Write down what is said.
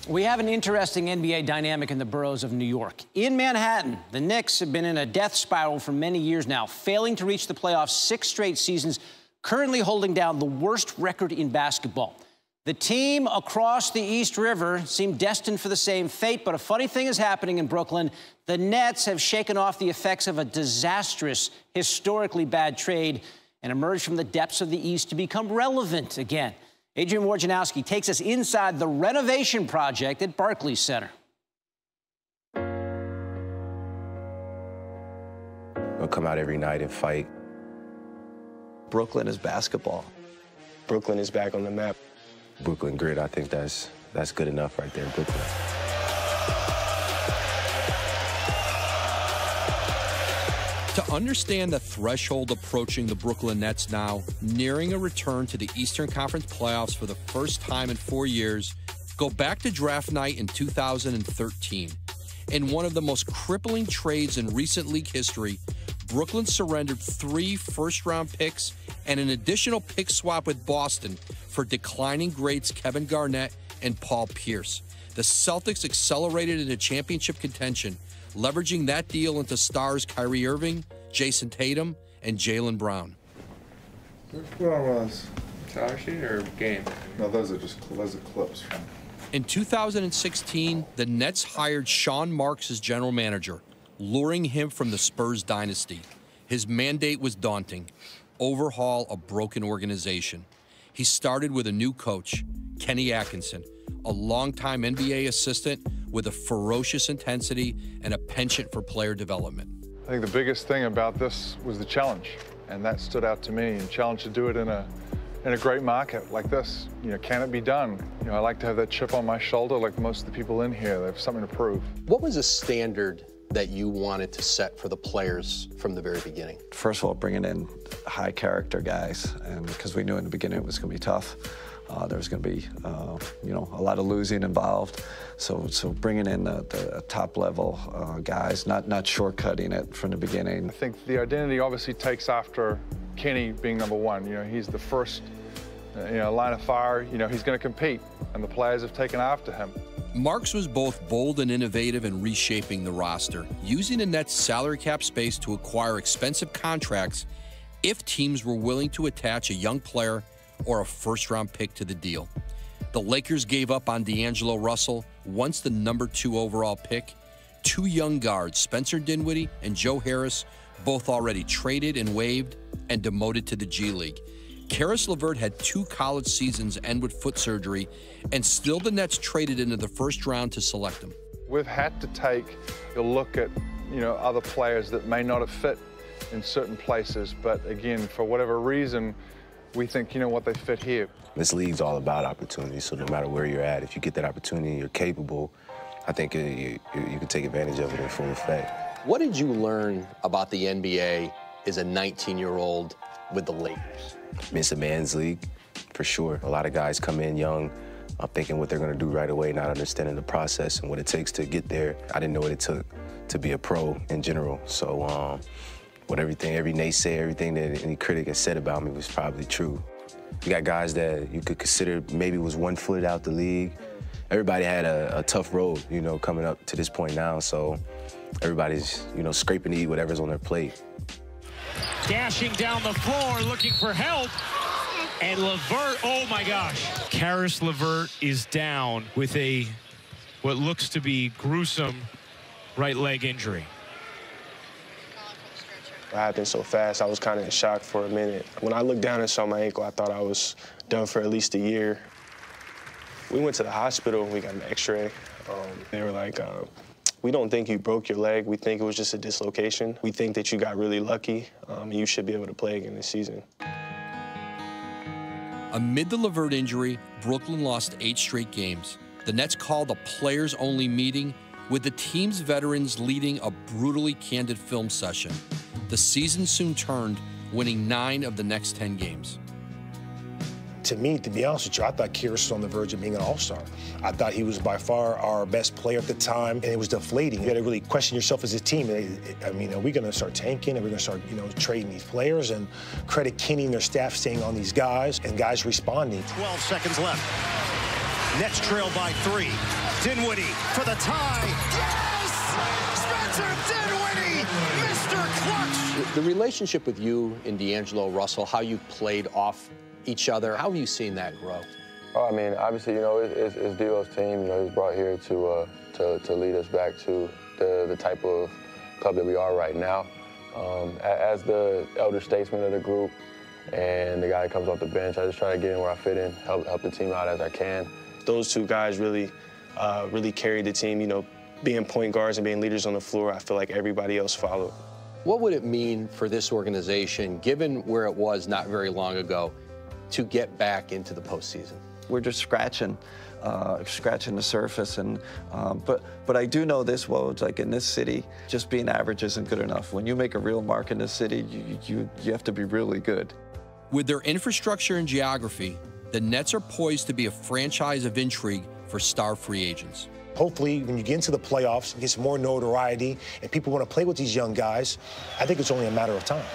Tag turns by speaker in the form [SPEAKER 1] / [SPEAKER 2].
[SPEAKER 1] We have an interesting NBA dynamic in the boroughs of New York. In Manhattan, the Knicks have been in a death spiral for many years now, failing to reach the playoffs 6 straight seasons, currently holding down the worst record in basketball. The team across the East River seemed destined for the same fate, but a funny thing is happening in Brooklyn. The Nets have shaken off the effects of a disastrous, historically bad trade and emerged from the depths of the East to become relevant again. Adrian Wojnarowski takes us inside the renovation project at Barclays Center.
[SPEAKER 2] We'll come out every night and fight.
[SPEAKER 3] Brooklyn is basketball.
[SPEAKER 4] Brooklyn is back on the map.
[SPEAKER 2] Brooklyn grit, I think that's good enough right there in Brooklyn.
[SPEAKER 5] To understand the threshold approaching the Brooklyn Nets now, nearing a return to the Eastern Conference playoffs for the first time in 4 years, go back to draft night in 2013. In one of the most crippling trades in recent league history, Brooklyn surrendered 3 first-round picks and an additional pick swap with Boston for declining greats Kevin Garnett and Paul Pierce. The Celtics accelerated into championship contention, leveraging that deal into stars Kyrie Irving, Jason Tatum, and Jaylen Brown.
[SPEAKER 6] What was?
[SPEAKER 7] Star sheet or game?
[SPEAKER 6] No, those are clips.
[SPEAKER 5] In 2016, the Nets hired Sean Marks as general manager, luring him from the Spurs dynasty. His mandate was daunting: overhaul a broken organization. He started with a new coach, Kenny Atkinson, a longtime NBA assistant with a ferocious intensity and a penchant for player development.
[SPEAKER 6] I think the biggest thing about this was the challenge, and that stood out to me. And challenge to do it in a great market like this. You know, can it be done? You know, I like to have that chip on my shoulder, like most of the people in here. They have something to prove.
[SPEAKER 3] What was a standard that you wanted to set for the players from the very beginning?
[SPEAKER 8] First of all, bringing in high character guys, and because we knew in the beginning it was going to be tough. There was going to be, you know, a lot of losing involved. So bringing in the top level guys, not shortcutting it from the beginning.
[SPEAKER 6] I think the identity obviously takes after Kenny being number 1. You know, he's the first, you know, line of fire. You know, he's going to compete, and the players have taken after him.
[SPEAKER 5] Marks was both bold and innovative in reshaping the roster, using the Nets' salary cap space to acquire expensive contracts if teams were willing to attach a young player or a first-round pick to the deal. The Lakers gave up on D'Angelo Russell, once the number 2 overall pick. 2 young guards, Spencer Dinwiddie and Joe Harris, both already traded and waived and demoted to the G League. Caris LeVert had 2 college seasons end with foot surgery, and still the Nets traded into the first round to select him.
[SPEAKER 6] We've had to take a look at, you know, other players that may not have fit in certain places, but again, for whatever reason, we think, you know what, they fit here.
[SPEAKER 2] This league's all about opportunity, so no matter where you're at, if you get that opportunity and you're capable, I think you can take advantage of it in full effect.
[SPEAKER 3] What did you learn about the NBA as a 19-year-old with the Lakers?
[SPEAKER 2] It's a man's league, for sure. A lot of guys come in young, thinking what they're going to do right away, not understanding the process and what it takes to get there. I didn't know what it took to be a pro in general, so every naysayer, everything that any critic has said about me was probably true. You got guys that you could consider maybe was 1 foot out the league. Everybody had a tough road, you know, coming up to this point now, so everybody's, you know, scraping to eat whatever's on their plate.
[SPEAKER 9] Dashing down the floor, looking for help, and LeVert, oh my gosh. Caris LeVert is down with what looks to be gruesome right leg injury.
[SPEAKER 4] It happened so fast, I was kind of in shock for a minute. When I looked down and saw my ankle, I thought I was done for at least a year. We went to the hospital, we got an x-ray. They were like, we don't think you broke your leg. We think it was just a dislocation. We think that you got really lucky, and you should be able to play again this season.
[SPEAKER 5] Amid the LeVert injury, Brooklyn lost 8 straight games. The Nets called a players-only meeting with the team's veterans leading a brutally candid film session. The season soon turned, winning 9 of the next 10 games.
[SPEAKER 10] To me, to be honest with you, I thought Caris was on the verge of being an all-star. I thought he was by far our best player at the time, and it was deflating. You got to really question yourself as a team. I mean, are we going to start tanking? Are we going to start, you know, trading these players? And credit Kenny and their staff staying on these guys, and guys responding.
[SPEAKER 9] 12 seconds left.
[SPEAKER 11] Nets trail by 3. Dinwiddie for the tie. Yes! Spencer Dinwiddie, Mr. Clutch!
[SPEAKER 3] The relationship with you and D'Angelo Russell, how you played off each other, how have you seen that grow?
[SPEAKER 12] Oh, I mean, obviously, you know, it's D'O's team. You know, he's brought here to lead us back to the type of club that we are right now. As the elder statesman of the group and the guy that comes off the bench, I just try to get in where I fit in, help the team out as I can.
[SPEAKER 4] Those two guys really carried the team. You know, being point guards and being leaders on the floor, I feel like everybody else followed.
[SPEAKER 3] What would it mean for this organization, given where it was not very long ago, to get back into the postseason?
[SPEAKER 8] We're just scratching the surface, and but I do know this, Woj, like in this city, just being average isn't good enough. When you make a real mark in this city, you have to be really good.
[SPEAKER 5] With their infrastructure and geography, the Nets are poised to be a franchise of intrigue for star free agents.
[SPEAKER 10] Hopefully, when you get into the playoffs, it gets more notoriety, and people want to play with these young guys. I think it's only a matter of time.